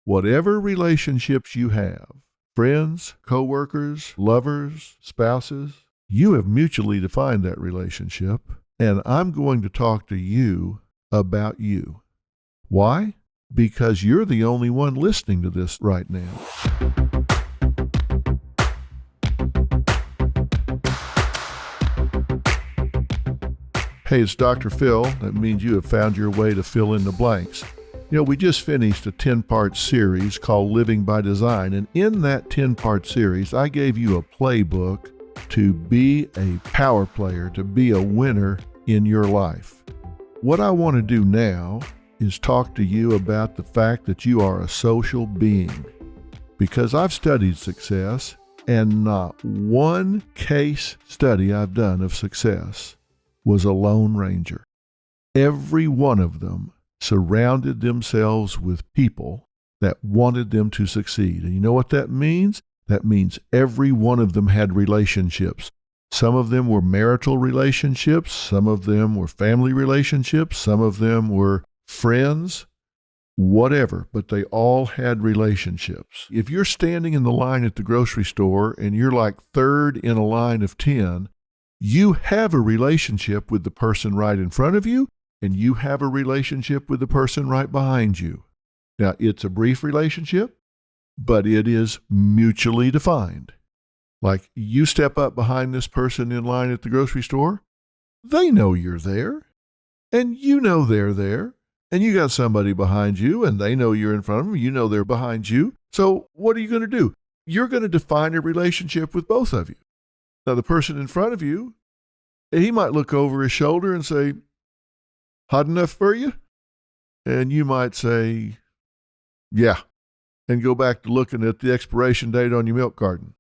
Whatever relationships you have, friends, coworkers, lovers, spouses, you have mutually defined that relationship, and I'm going to talk to you about you. Why? Because you're the only one listening to this right now. Hey, it's DrPhil. That means you have found your way to fill in the blanks. We just finished a 10-part series called Living by Design, and in that 10-part series, I gave you a playbook to be a power player, to be a winner in your life. What I want to do now is talk to you about the fact that you are a social being. Because I've studied success, and not one case study I've done of success was a lone ranger. Every one of them surrounded themselves with people that wanted them to succeed. And you know what that means? That means every one of them had relationships. Some of them were marital relationships. Some of them were family relationships. Some of them were friends, whatever, but they all had relationships. If you're standing in the line at the grocery store and you're like third in a line of 10, you have a relationship with the person right in front of you, and you have a relationship with the person right behind you. Now, it's a brief relationship, but it is mutually defined. Like, you step up behind this person in line at the grocery store, they know you're there, and you know they're there, and you got somebody behind you, and they know you're in front of them, you know they're behind you. So what are you going to do? You're going to define a relationship with both of you. Now, the person in front of you, he might look over his shoulder and say, "Hot enough for you?" And you might say, "Yeah," and go back to looking at the expiration date on your milk carton.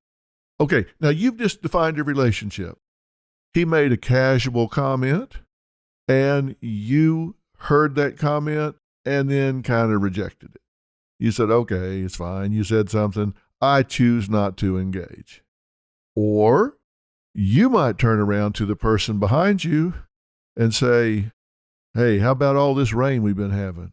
Okay, now you've just defined a relationship. He made a casual comment, and you heard that comment and then kind of rejected it. You said, "Okay, it's fine. You said something. I choose not to engage." Or you might turn around to the person behind you and say, "Hey, how about all this rain we've been having?"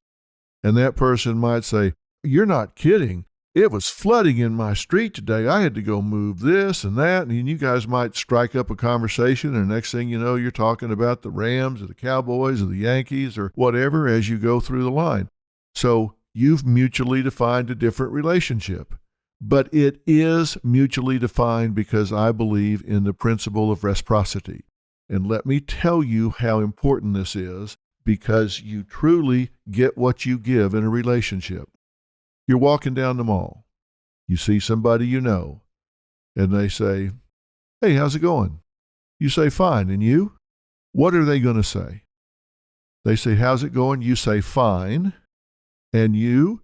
And that person might say, "You're not kidding. It was flooding in my street today. I had to go move this and that." And you guys might strike up a conversation, and next thing you know, you're talking about the Rams or the Cowboys or the Yankees or whatever as you go through the line. So you've mutually defined a different relationship. But it is mutually defined because I believe in the principle of reciprocity. And let me tell you how important this is, because you truly get what you give in a relationship. You're walking down the mall. You see somebody you know, and they say, "Hey, how's it going?" You say, "Fine." And you? What are they going to say? They say, "How's it going?" You say, "Fine." And you?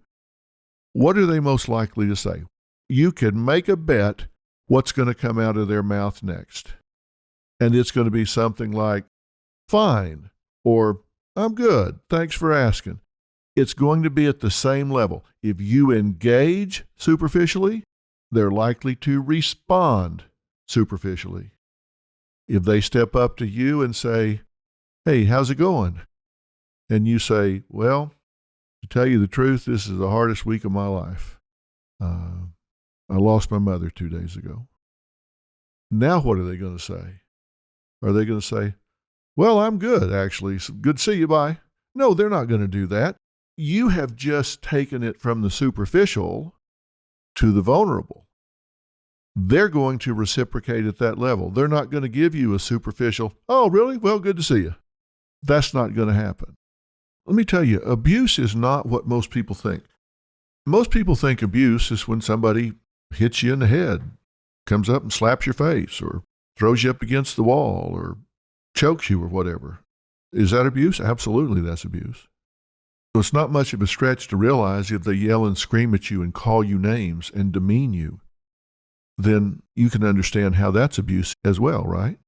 What are they most likely to say? You can make a bet what's going to come out of their mouth next. And it's going to be something like, "Fine," or "I'm good. Thanks for asking." It's going to be at the same level. If you engage superficially, they're likely to respond superficially. If they step up to you and say, "Hey, how's it going?" And you say, "Well, to tell you the truth, this is the hardest week of my life. I lost my mother 2 days ago." Now what are they going to say? Are they going to say, "Well, I'm good, actually. Good to see you, bye"? No, they're not going to do that. You have just taken it from the superficial to the vulnerable. They're going to reciprocate at that level. They're not going to give you a superficial, "Oh, really? Well, good to see you." That's not going to happen. Let me tell you, abuse is not what most people think. Most people think abuse is when somebody hits you in the head, comes up and slaps your face, or throws you up against the wall, or chokes you, or whatever. Is that abuse? Absolutely, that's abuse. So it's not much of a stretch to realize if they yell and scream at you and call you names and demean you, then you can understand how that's abuse as well, right?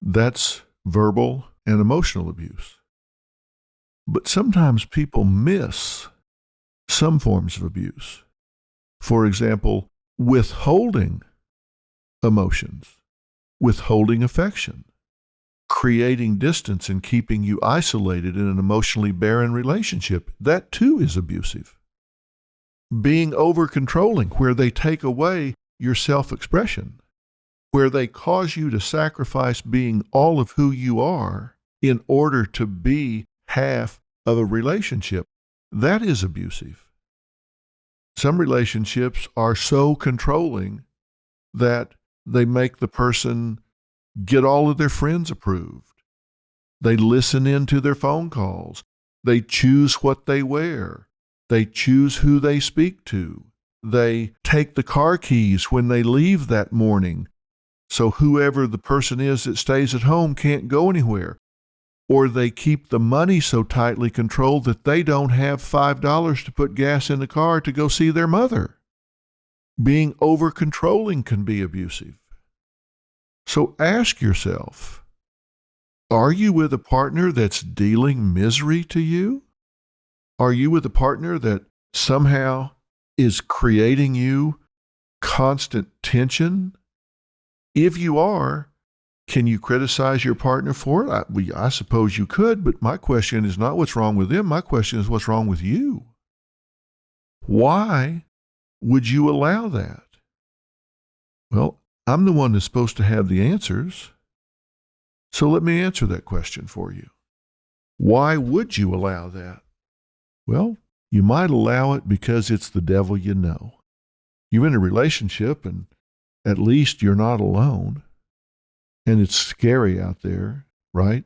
That's verbal and emotional abuse. But sometimes people miss some forms of abuse. For example, withholding emotions, withholding affection, creating distance and keeping you isolated in an emotionally barren relationship. That too is abusive. being over controlling, where they take away your self-expression, where they cause you to sacrifice being all of who you are in order to be half of a relationship. That is abusive. Some relationships are so controlling that they make the person get all of their friends approved. They listen in to their phone calls. They choose what they wear. They choose who they speak to. They take the car keys when they leave that morning, so whoever the person is that stays at home can't go anywhere. Or they keep the money so tightly controlled that they don't have $5 to put gas in the car to go see their mother. Being over controlling can be abusive. So ask yourself, are you with a partner that's dealing misery to you? Are you with a partner that somehow is creating you constant tension? If you are, can you criticize your partner for it? I suppose you could, but my question is not what's wrong with them. My question is what's wrong with you? Why would you allow that? Well, I'm the one that's supposed to have the answers. So let me answer that question for you. Why would you allow that? Well, you might allow it because it's the devil you know. You're in a relationship and at least you're not alone. And it's scary out there, right?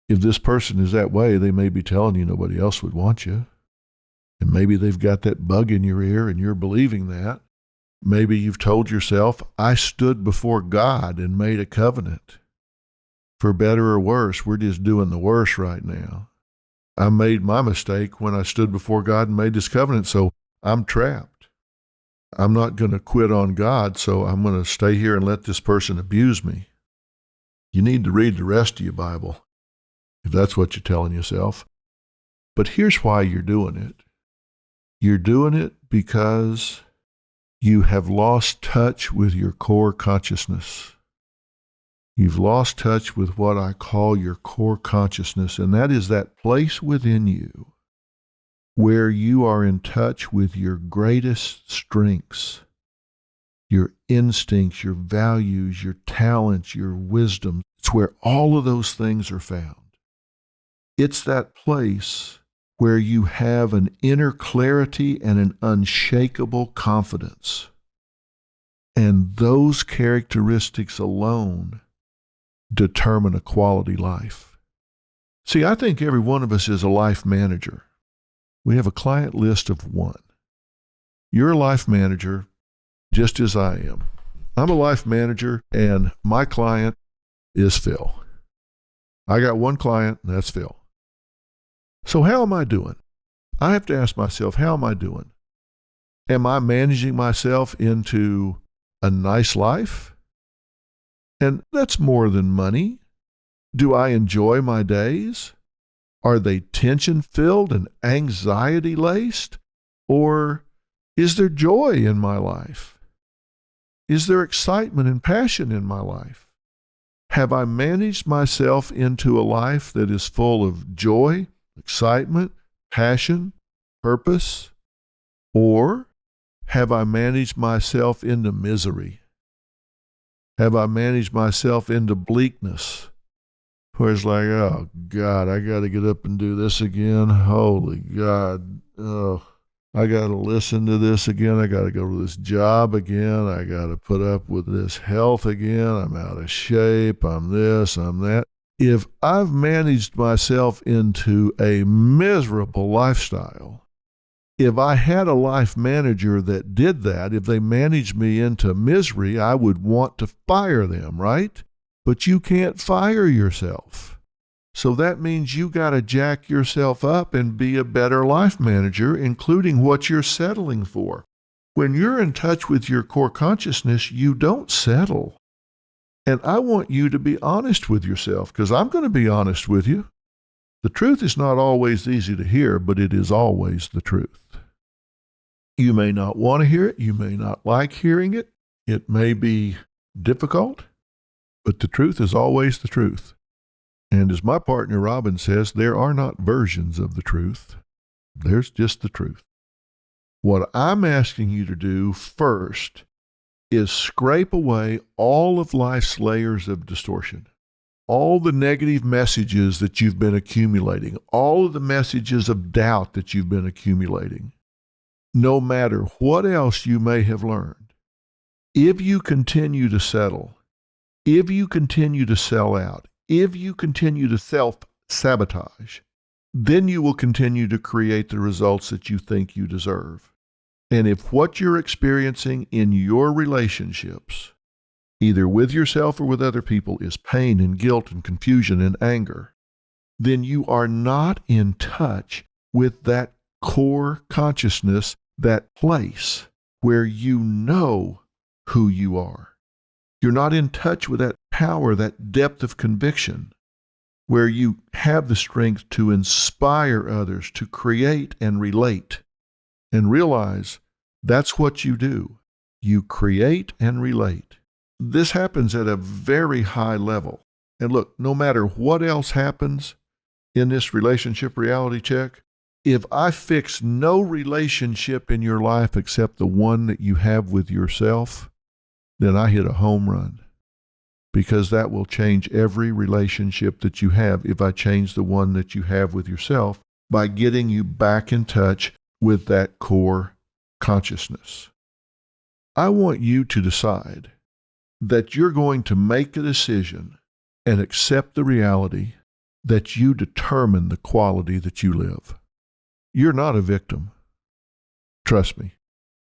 If this person is that way, they may be telling you nobody else would want you. And maybe they've got that bug in your ear and you're believing that. Maybe you've told yourself, I stood before God and made a covenant. For better or worse, we're just doing the worst right now. I made my mistake when I stood before God and made this covenant, so I'm trapped. I'm not going to quit on God, so I'm going to stay here and let this person abuse me. You need to read the rest of your Bible, if that's what you're telling yourself. But here's why you're doing it. You're doing it because you have lost touch with your core consciousness. You've lost touch with what I call your core consciousness, and that is that place within you where you are in touch with your greatest strengths, your instincts, your values, your talents, your wisdom. It's where all of those things are found. It's that place where you have an inner clarity and an unshakable confidence. And those characteristics alone determine a quality life. See, I think every one of us is a life manager. We have a client list of one. You're a life manager just as I am. I'm a life manager and my client is Phil. I got one client and that's Phil. So how am I doing? I have to ask myself, how am I doing? Am I managing myself into a nice life? And that's more than money. Do I enjoy my days? Are they tension-filled and anxiety-laced? Or is there joy in my life? Is there excitement and passion in my life? Have I managed myself into a life that is full of joy, excitement, passion, purpose? Or have I managed myself into misery? Have I managed myself into bleakness? Where it's like, oh God, I got to get up and do this again. Holy God. Oh, I got to listen to this again. I got to go to this job again. I got to put up with this health again. I'm out of shape. I'm this, I'm that. If I've managed myself into a miserable lifestyle, if I had a life manager that did that, if they managed me into misery, I would want to fire them, right? But you can't fire yourself. So that means you got to jack yourself up and be a better life manager, including what you're settling for. When you're in touch with your core consciousness, you don't settle. And I want you to be honest with yourself, because I'm going to be honest with you. The truth is not always easy to hear, but it is always the truth. You may not want to hear it. You may not like hearing it. It may be difficult, but the truth is always the truth. And as my partner Robin says, there are not versions of the truth. There's just the truth. What I'm asking you to do first is scrape away all of life's layers of distortion, all the negative messages that you've been accumulating, all of the messages of doubt that you've been accumulating. No matter what else you may have learned, if you continue to settle, if you continue to sell out, if you continue to self-sabotage, then you will continue to create the results that you think you deserve. And if what you're experiencing in your relationships, either with yourself or with other people, is pain and guilt and confusion and anger, then you are not in touch with that core consciousness, that place where you know who you are. You're not in touch with that power, that depth of conviction, where you have the strength to inspire others, to create and relate. And realize that's what you do. You create and relate. This happens at a very high level. And look, no matter what else happens in this relationship reality check, if I fix no relationship in your life except the one that you have with yourself, then I hit a home run. Because that will change every relationship that you have if I change the one that you have with yourself by getting you back in touch with that core consciousness. I want you to decide that you're going to make a decision and accept the reality that you determine the quality that you live. You're not a victim. Trust me,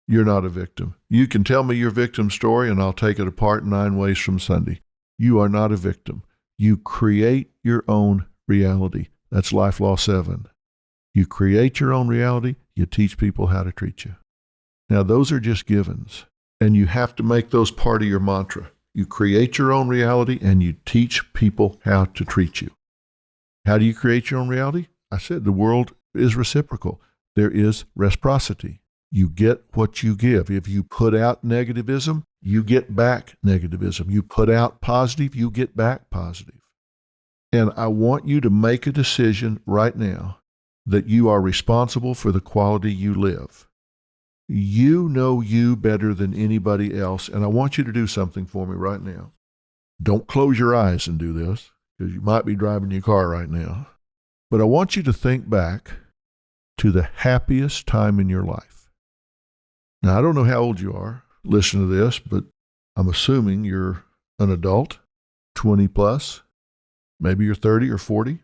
you're not a victim. You can tell me your victim story and I'll take it apart 9 ways from Sunday. You are not a victim. You create your own reality. That's Life Law 7. You create your own reality. You teach people how to treat you. Now, those are just givens, and you have to make those part of your mantra. You create your own reality, and you teach people how to treat you. How do you create your own reality? I said the world is reciprocal. There is reciprocity. You get what you give. If you put out negativism, you get back negativism. You put out positive, you get back positive. And I want you to make a decision right now that you are responsible for the quality you live. You know you better than anybody else, and I want you to do something for me right now. Don't close your eyes and do this, because you might be driving your car right now. But I want you to think back to the happiest time in your life. Now, I don't know how old you are. Listen to this, but I'm assuming you're an adult, 20 plus. Maybe you're 30 or 40.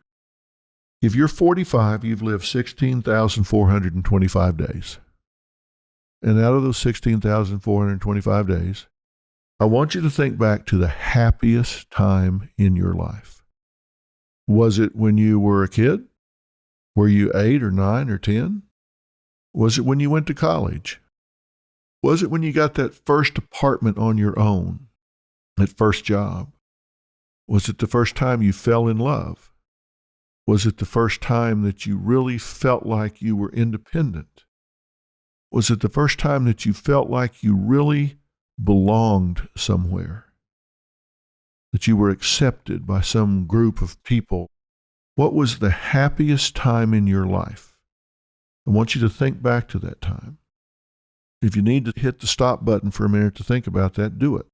If you're 45, you've lived 16,425 days. And out of those 16,425 days, I want you to think back to the happiest time in your life. Was it when you were a kid? Were you 8 or 9 or 10? Was it when you went to college? Was it when you got that first apartment on your own, that first job? Was it the first time you fell in love? Was it the first time that you really felt like you were independent? Was it the first time that you felt like you really belonged somewhere? That you were accepted by some group of people? What was the happiest time in your life? I want you to think back to that time. If you need to hit the stop button for a minute to think about that, do it.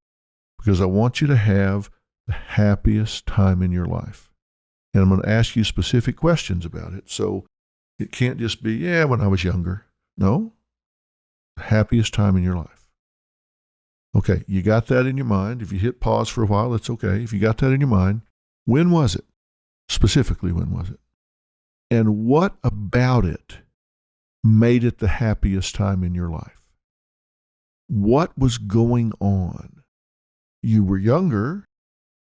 Because I want you to have the happiest time in your life. And I'm going to ask you specific questions about it. So it can't just be, when I was younger. No, the happiest time in your life. Okay, you got that in your mind. If you hit pause for a while, it's okay. If you got that in your mind, when was it? Specifically, when was it? And what about it made it the happiest time in your life? What was going on? You were younger,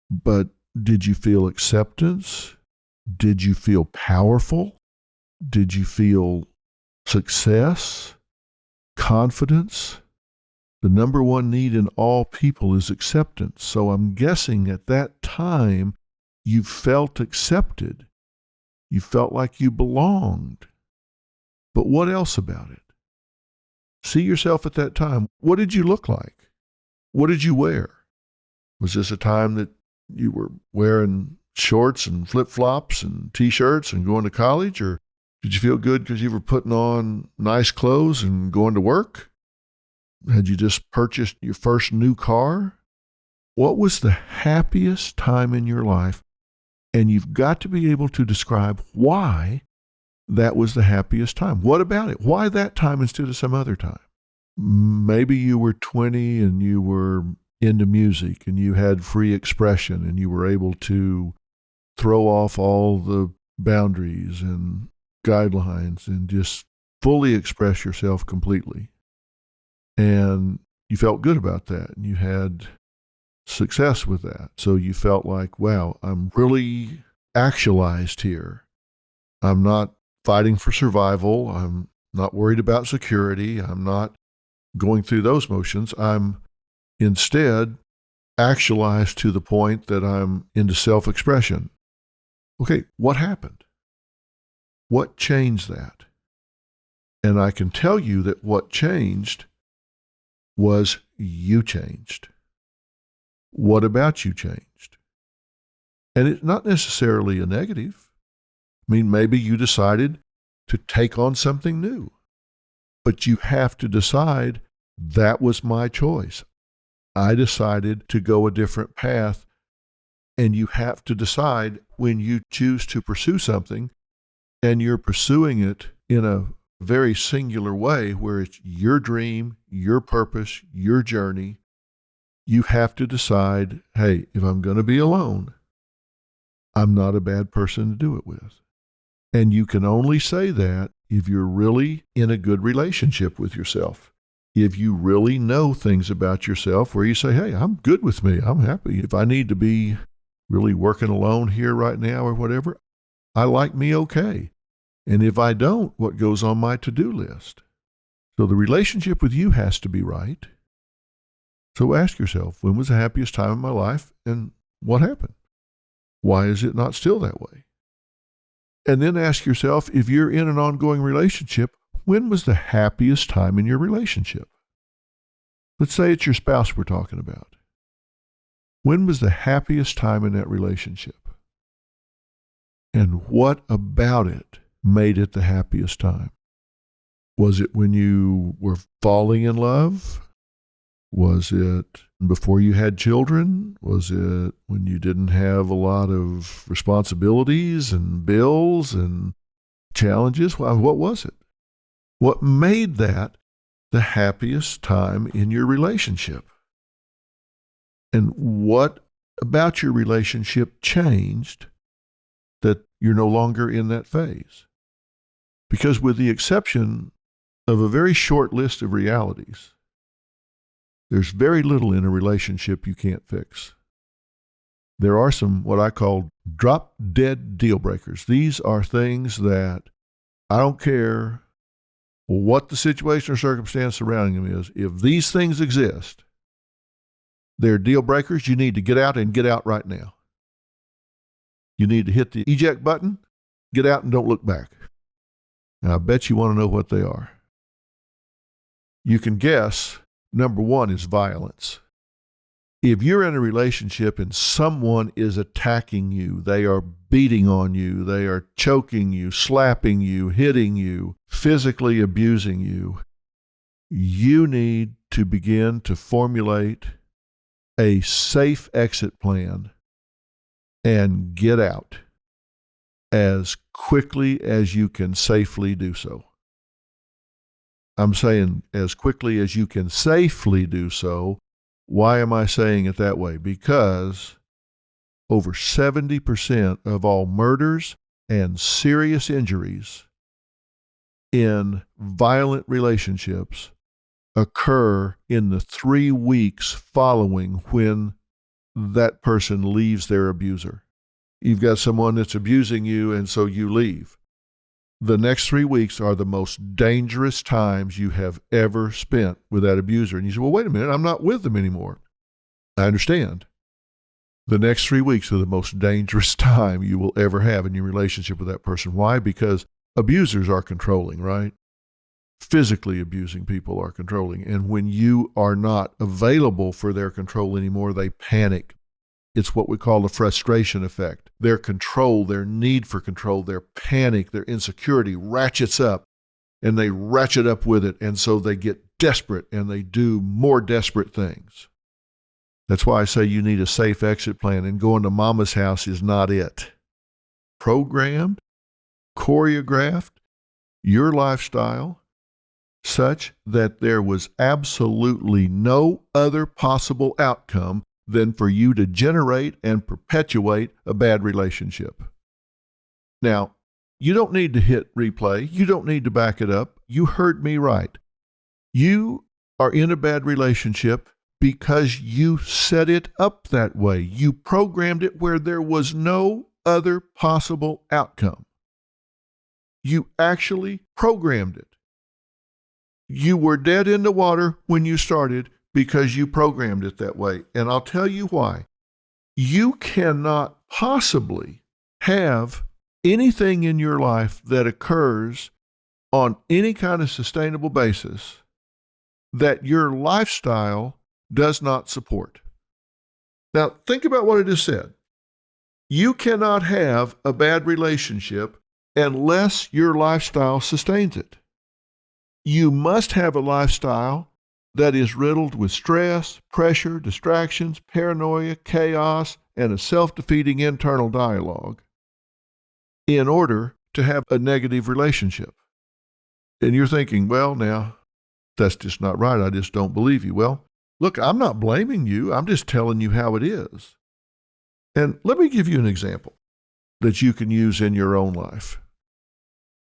but did you feel acceptance? Did you feel powerful? Did you feel success? Confidence? The number one need in all people is acceptance. So I'm guessing at that time you felt accepted. You felt like you belonged. But what else about it? See yourself at that time. What did you look like? What did you wear? Was this a time that you were wearing shorts and flip-flops and T-shirts and going to college? Or Did you feel good because you were putting on nice clothes and going to work? Had you just purchased your first new car? What was the happiest time in your life? And you've got to be able to describe why that was the happiest time. What about it? Why that time instead of some other time? Maybe you were 20 and you were into music and you had free expression and you were able to throw off all the boundaries and guidelines and just fully express yourself completely. And you felt good about that and you had success with that. So you felt like, wow, I'm really actualized here. I'm not fighting for survival. I'm not worried about security. I'm not going through those motions. I'm instead actualized to the point that I'm into self-expression. Okay, what happened? What changed that? And I can tell you that what changed was you changed. What about you changed? And it's not necessarily a negative. I mean, maybe you decided to take on something new, but you have to decide that was my choice. I decided to go a different path, and you have to decide when you choose to pursue something and you're pursuing it in a very singular way where it's your dream, your purpose, your journey. You have to decide, hey, if I'm going to be alone, I'm not a bad person to do it with. And you can only say that if you're really in a good relationship with yourself. If you really know things about yourself where you say, hey, I'm good with me, I'm happy. If I need to be really working alone here right now or whatever, I like me okay. And if I don't, what goes on my to-do list? So the relationship with you has to be right. So ask yourself, when was the happiest time in my life and what happened? Why is it not still that way? And then ask yourself, if you're in an ongoing relationship, when was the happiest time in your relationship? Let's say it's your spouse we're talking about. When was the happiest time in that relationship? And what about it made it the happiest time? Was it when you were falling in love? Was it before you had children? Was it when you didn't have a lot of responsibilities and bills and challenges? Well, what was it? What made that the happiest time in your relationship? And what about your relationship changed that you're no longer in that phase? Because with the exception of a very short list of realities, there's very little in a relationship you can't fix. There are some what I call drop-dead deal breakers. These are things that I don't care what the situation or circumstance surrounding them is. If these things exist, they're deal breakers. You need to get out and get out right now. You need to hit the eject button, get out and don't look back. Now, I bet you want to know what they are. You can guess. Number one is violence. If you're in a relationship and someone is attacking you, they are beating on you, they are choking you, slapping you, hitting you, physically abusing you, you need to begin to formulate a safe exit plan and get out as quickly as you can safely do so. I'm saying as quickly as you can safely do so. Why am I saying it that way? Because over 70% of all murders and serious injuries in violent relationships occur in the 3 weeks following when that person leaves their abuser. You've got someone that's abusing you, and so you leave. The next 3 weeks are the most dangerous times you have ever spent with that abuser. And you say, well, wait a minute, I'm not with them anymore. I understand. The next 3 weeks are the most dangerous time you will ever have in your relationship with that person. Why? Because abusers are controlling, right? Physically abusing people are controlling. And when you are not available for their control anymore, they panic. It's what we call the frustration effect. Their control, their need for control, their panic, their insecurity ratchets up, and they ratchet up with it, and so they get desperate and they do more desperate things. That's why I say you need a safe exit plan, and going to mama's house is not it. Programmed, choreographed, your lifestyle such that there was absolutely no other possible outcome than for you to generate and perpetuate a bad relationship. Now, you don't need to hit replay. You don't need to back it up. You heard me right. You are in a bad relationship because you set it up that way. You programmed it where there was no other possible outcome. You actually programmed it. You were dead in the water when you started because you programmed it that way. And I'll tell you why. You cannot possibly have anything in your life that occurs on any kind of sustainable basis that your lifestyle does not support. Now, think about what I just said. You cannot have a bad relationship unless your lifestyle sustains it. You must have a lifestyle that is riddled with stress, pressure, distractions, paranoia, chaos, and a self-defeating internal dialogue in order to have a negative relationship. And you're thinking, well, now, that's just not right. I just don't believe you. Well, look, I'm not blaming you. I'm just telling you how it is. And let me give you an example that you can use in your own life.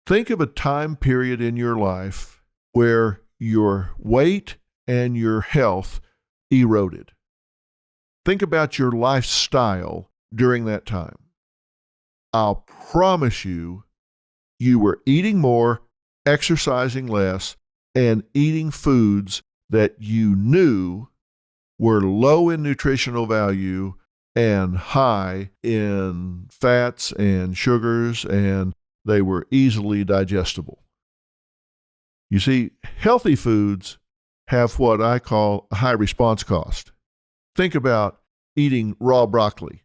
Think of a time period in your life where your weight and your health eroded. Think about your lifestyle during that time. I'll promise you, you were eating more, exercising less, and eating foods that you knew were low in nutritional value and high in fats and sugars, and they were easily digestible. You see, healthy foods have what I call a high response cost. Think about eating raw broccoli.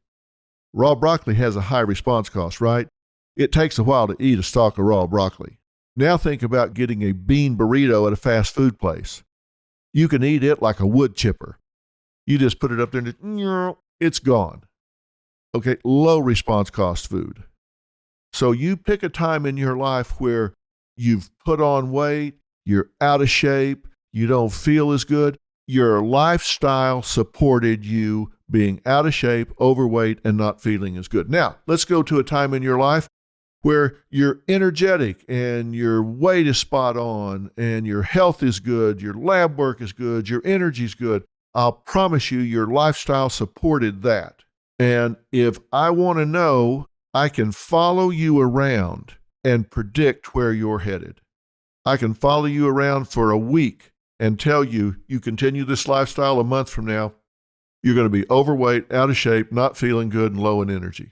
Raw broccoli has a high response cost, right? It takes a while to eat a stalk of raw broccoli. Now think about getting a bean burrito at a fast food place. You can eat it like a wood chipper. You just put it up there and it's gone. Okay, low response cost food. So you pick a time in your life where you've put on weight, you're out of shape, you don't feel as good. Your lifestyle supported you being out of shape, overweight, and not feeling as good. Now, let's go to a time in your life where you're energetic and your weight is spot on and your health is good, your lab work is good, your energy is good. I'll promise you your lifestyle supported that. And if I want to know, I can follow you around and predict where you're headed. I can follow you around for a week and tell you, you continue this lifestyle a month from now, you're going to be overweight, out of shape, not feeling good, and low in energy.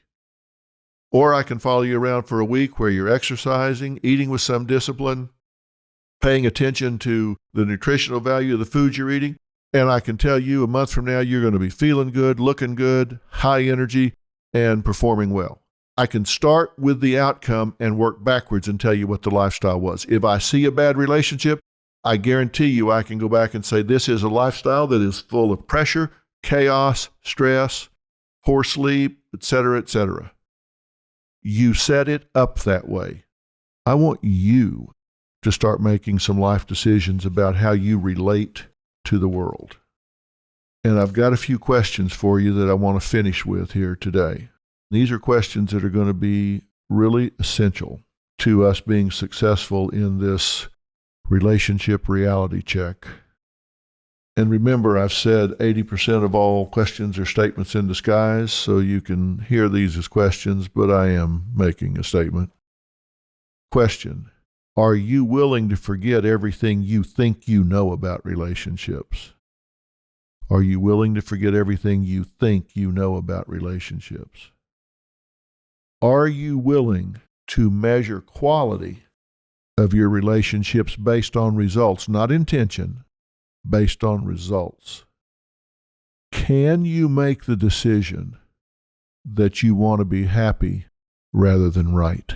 Or I can follow you around for a week where you're exercising, eating with some discipline, paying attention to the nutritional value of the food you're eating, and I can tell you a month from now you're going to be feeling good, looking good, high energy, and performing well. I can start with the outcome and work backwards and tell you what the lifestyle was. If I see a bad relationship, I guarantee you I can go back and say this is a lifestyle that is full of pressure, chaos, stress, poor sleep, etc., etc. You set it up that way. I want you to start making some life decisions about how you relate to the world. And I've got a few questions for you that I want to finish with here today. These are questions that are going to be really essential to us being successful in this relationship reality check. And remember, I've said 80% of all questions are statements in disguise, so you can hear these as questions, but I am making a statement. Question: are you willing to forget everything you think you know about relationships? Are you willing to forget everything you think you know about relationships? Are you willing to measure quality of your relationships based on results, not intention, based on results? Can you make the decision that you want to be happy rather than right?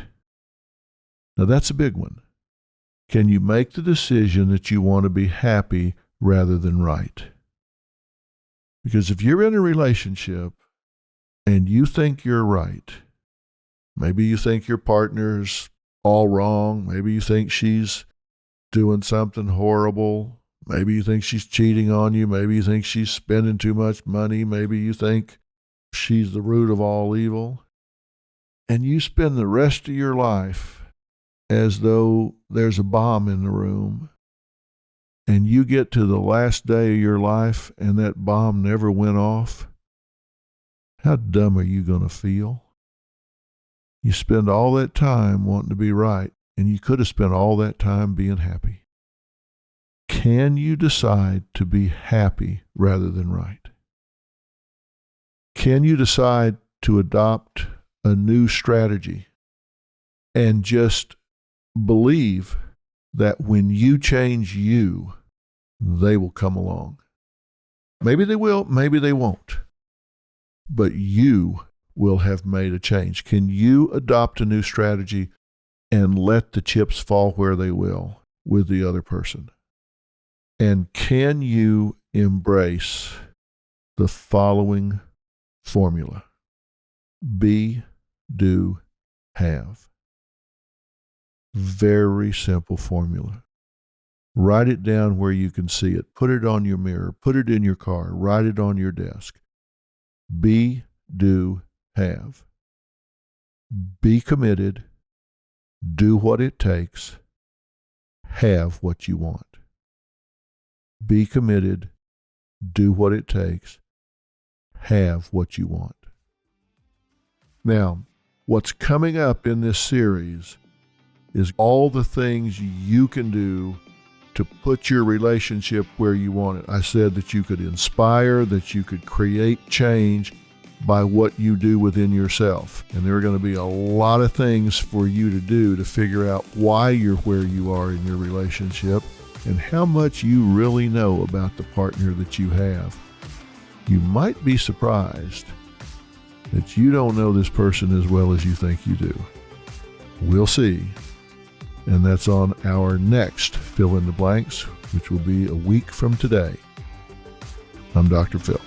Now, that's a big one. Can you make the decision that you want to be happy rather than right? Because if you're in a relationship and you think you're right, maybe you think your partner's all wrong, maybe you think she's doing something horrible, maybe you think she's cheating on you, maybe you think she's spending too much money, maybe you think she's the root of all evil, and you spend the rest of your life as though there's a bomb in the room, and you get to the last day of your life and that bomb never went off, how dumb are you going to feel? You spend all that time wanting to be right, and you could have spent all that time being happy. Can you decide to be happy rather than right? Can you decide to adopt a new strategy and just believe that when you change you, they will come along? Maybe they will, maybe they won't. But you will have made a change. Can you adopt a new strategy and let the chips fall where they will with the other person? And can you embrace the following formula? Be, do, have. Very simple formula. Write it down where you can see it. Put it on your mirror. Put it in your car. Write it on your desk. Be, do, have. Be committed. Do what it takes. Have what you want. Be committed. Do what it takes. Have what you want. Now, what's coming up in this series is all the things you can do to put your relationship where you want it. I said that you could inspire, that you could create change by what you do within yourself. And there are going to be a lot of things for you to do to figure out why you're where you are in your relationship and how much you really know about the partner that you have. You might be surprised that you don't know this person as well as you think you do. We'll see. And that's on our next Fill in the Blanks, which will be a week from today. I'm Dr. Phil.